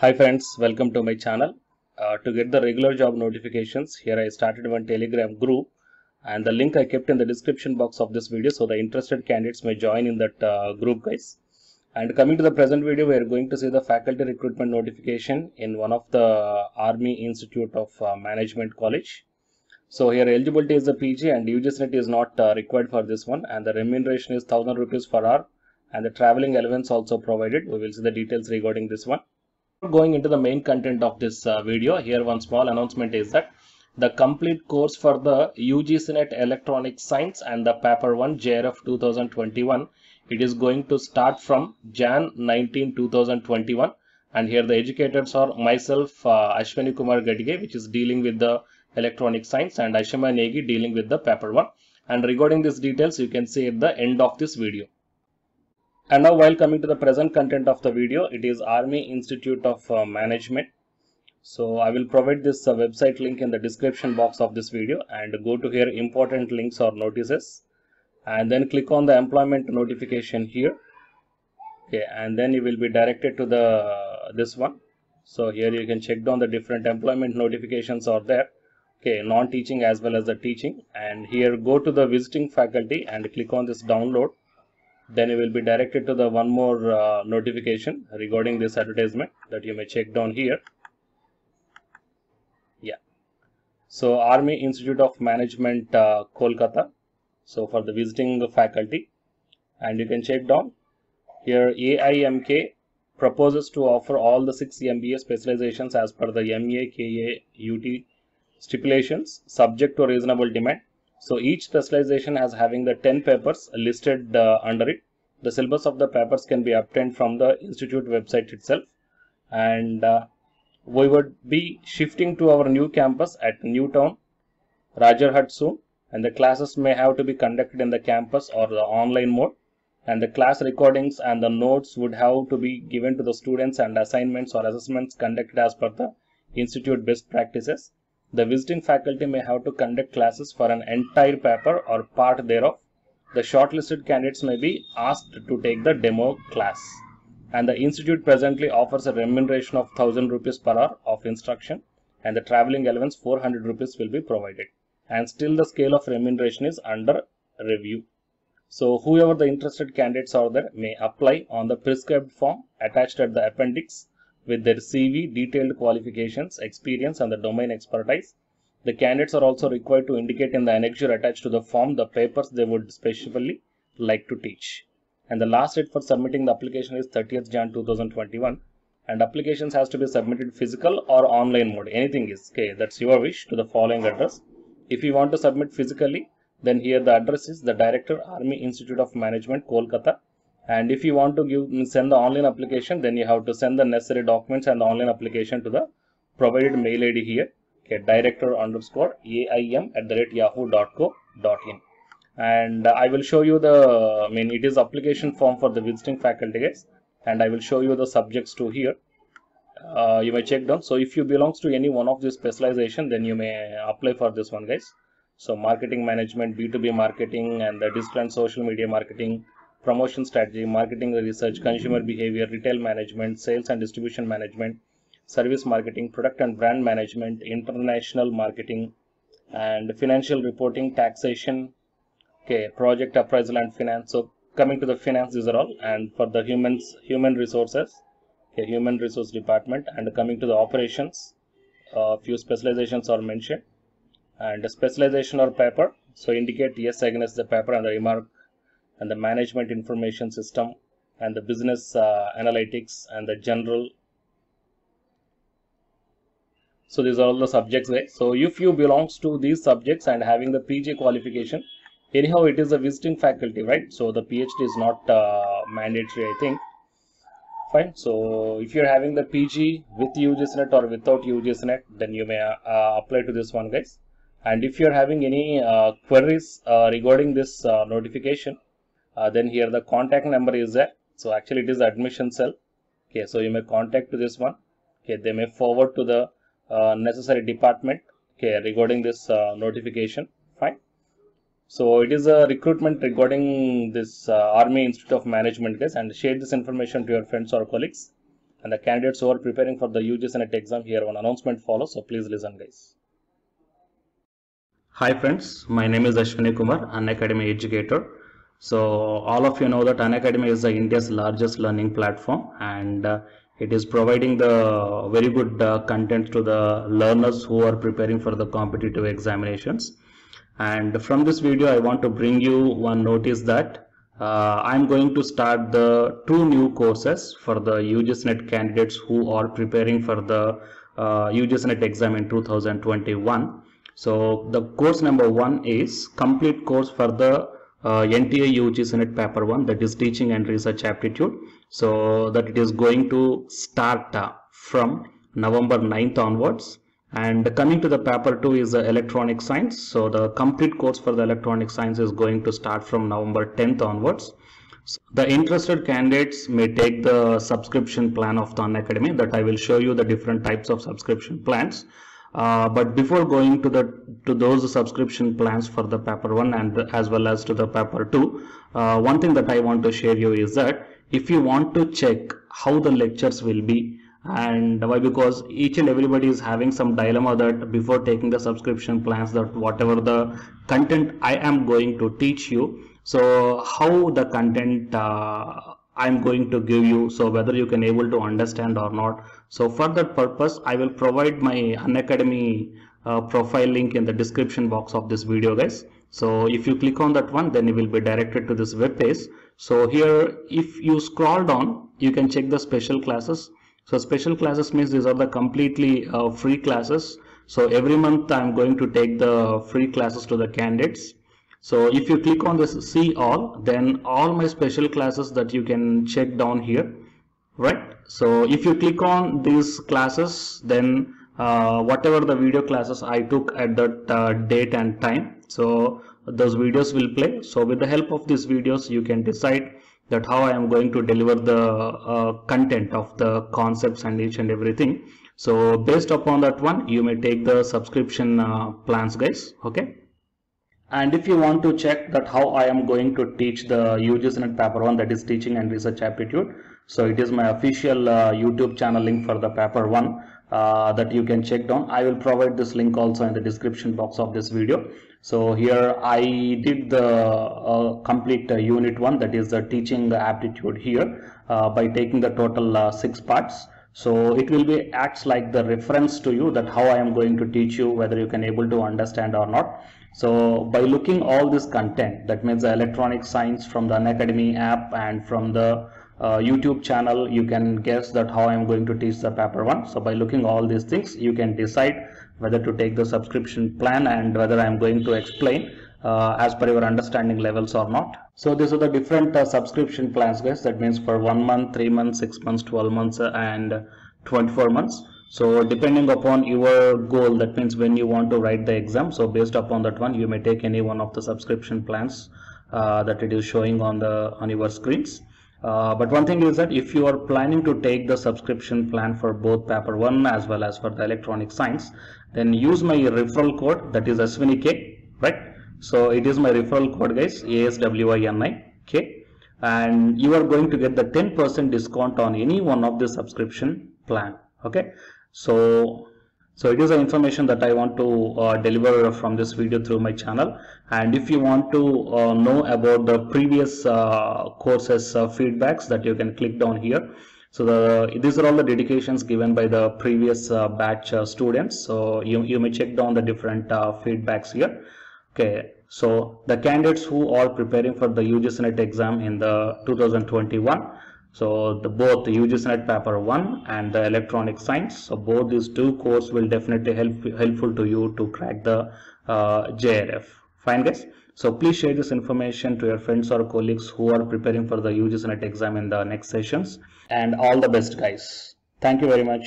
Hi friends, welcome to my channel. To get the regular job notifications, here I started one Telegram group and the link I kept in the description box of this video so the interested candidates may join in that group guys. And coming to the present video, we are going to see the faculty recruitment notification in one of the Army Institute of Management College. So here eligibility is the PG and UGC is not required for this one, and the remuneration is 1000 rupees per hour and the traveling allowance also provided. We will see the details regarding this one. Going into the main content of this video, here one small announcement is that the complete course for the UGC NET Electronic Science and the Paper 1 JRF 2021, it is going to start from Jan 19, 2021. And here the educators are myself, Ashwani Kumar Gadige, which is dealing with the Electronic Science, and Ashima Negi dealing with the Paper 1. And regarding these details, you can see at the end of this video. And now while coming to the present content of the video, it is Army Institute of Management. So I will provide this website link in the description box of this video, and go to here important links or notices and then click on the employment notification here. Okay, and then you will be directed to the this one. So here you can check down the different employment notifications are there. Okay, non-teaching as well as the teaching, and here go to the visiting faculty and click on this download. Then you will be directed to the one more notification regarding this advertisement that you may check down here. Yeah. So Army Institute of Management Kolkata. So for the visiting faculty, and you can check down here AIMK proposes to offer all the 6 MBA specializations as per the MA, KA, UT stipulations subject to reasonable demand. So each specialization has having the 10 papers listed under it. The syllabus of the papers can be obtained from the institute website itself, and we would be shifting to our new campus at Newtown, Rajarhat soon, and the classes may have to be conducted in the campus or the online mode, and the class recordings and the notes would have to be given to the students, and assignments or assessments conducted as per the institute best practices. The visiting faculty may have to conduct classes for an entire paper or part thereof. The shortlisted candidates may be asked to take the demo class. And the institute presently offers a remuneration of 1000 rupees per hour of instruction, and the traveling allowance 400 rupees will be provided. And still the scale of remuneration is under review. So whoever the interested candidates are there may apply on the prescribed form attached at the appendix with their CV, detailed qualifications, experience and the domain expertise. The candidates are also required to indicate in the annexure attached to the form the papers they would specifically like to teach. And the last date for submitting the application is 30th Jan 2021, and applications has to be submitted physical or online mode. Anything is okay, that's your wish, to the following address. If you want to submit physically, then here the address is the Director, Army Institute of Management, Kolkata. And if you want to send the online application, then you have to send the necessary documents and the online application to the provided mail ID here. Okay, director_aim@yahoo.co.in. And I will show you the, it is application form for the visiting faculty guys, and I will show you the subjects too here. You may check down. So if you belongs to any one of this specialization, then you may apply for this one guys. So marketing management, B2B marketing, and the digital and social media marketing, promotion strategy, marketing research, consumer behavior, retail management, sales and distribution management, service marketing, product and brand management, international marketing, and financial reporting, taxation, okay, project appraisal and finance. So coming to the finance, these are all. And for the human resources, okay, human resource department. And coming to the operations, few specializations are mentioned. And the specialization or paper, so indicate yes against the paper and the remark. And the management information system, and the business analytics, and the general. So these are all the subjects there. So if you belongs to these subjects and having the PG qualification, anyhow it is a visiting faculty, right? So the PhD is not mandatory, I think. Fine. So if you're having the PG with UGC NET or without UGC NET, then you may apply to this one guys. And if you're having any queries regarding this notification, then here the contact number is there. So actually it is the admission cell. Okay, so you may contact to this one. Okay, they may forward to the necessary department, okay, regarding this notification. Fine. So it is a recruitment regarding this Army Institute of Management guys, and share this information to your friends or colleagues. and the candidates who are preparing for the UGC NET exam, here one announcement follows, so please listen guys. Hi friends, my name is Ashwini Kumar, Unacademy educator. So all of you know that Unacademy is India's largest learning platform, and it is providing the very good content to the learners who are preparing for the competitive examinations. And from this video I want to bring you one notice that I'm going to start the 2 new courses for the UGC NET candidates who are preparing for the UGC NET exam in 2021. So the course number 1 is complete course for the NTA UGC NET paper 1, that is teaching and research aptitude. So that it is going to start from November 9th onwards. And coming to the paper 2 is the electronic science. So the complete course for the electronic science is going to start from November 10th onwards. So the interested candidates may take the subscription plan of the Unacademy, that I will show you the different types of subscription plans. But before going to those subscription plans for the paper 1 and as well as to the paper 2, one thing that I want to share you is that if you want to check how the lectures will be, and why, because each and everybody is having some dilemma that before taking the subscription plans, that whatever the content I am going to teach you, so how the content I'm going to give you, so whether you can able to understand or not. So for that purpose I will provide my Unacademy profile link in the description box of this video guys. So if you click on that one, then you will be directed to this web page. So here if you scroll down, you can check the special classes. So special classes means these are the completely free classes. So every month I'm going to take the free classes to the candidates. So if you click on this see all, then all my special classes that you can check down here, right? So if you click on these classes, then whatever the video classes I took at that date and time, so those videos will play. So with the help of these videos you can decide that how I am going to deliver the content of the concepts and each and everything. So based upon that one, you may take the subscription plans guys, okay? And if you want to check that how I am going to teach the UGC NET paper 1, that is teaching and research aptitude, so it is my official YouTube channel link for the paper 1 that you can check down. I will provide this link also in the description box of this video. So here I did the complete unit 1, that is the teaching aptitude here by taking the total 6 parts. So it will be acts like the reference to you that how I am going to teach you, whether you can able to understand or not. So by looking all this content, that means the electronic science from the Unacademy app and from the YouTube channel, you can guess that how I am going to teach the paper 1. So by looking all these things, you can decide whether to take the subscription plan and whether I am going to explain as per your understanding levels or not. So these are the different subscription plans guys, that means for 1 month, 3 months, 6 months, 12 months and 24 months. So depending upon your goal, that means when you want to write the exam, so based upon that one you may take any one of the subscription plans that it is showing on your screens. But one thing is that if you are planning to take the subscription plan for both paper 1 as well as for the electronic science, then use my referral code, that is ASWINIK, right? So it is my referral code guys, ASWINIK, and you are going to get the 10% discount on any one of the subscription plan, okay? So it is the information that I want to deliver from this video through my channel. And if you want to know about the previous courses feedbacks, that you can click down here. So these are all the dedications given by the previous batch students. So you may check down the different feedbacks here. Okay, so the candidates who are preparing for the UGC NET exam in the 2021, so both the UGC NET paper 1 and the electronic science, so both these 2 courses will definitely helpful to you to crack the JRF. Fine guys, so please share this information to your friends or colleagues who are preparing for the UGC NET exam in the next sessions, and all the best guys. Thank you very much.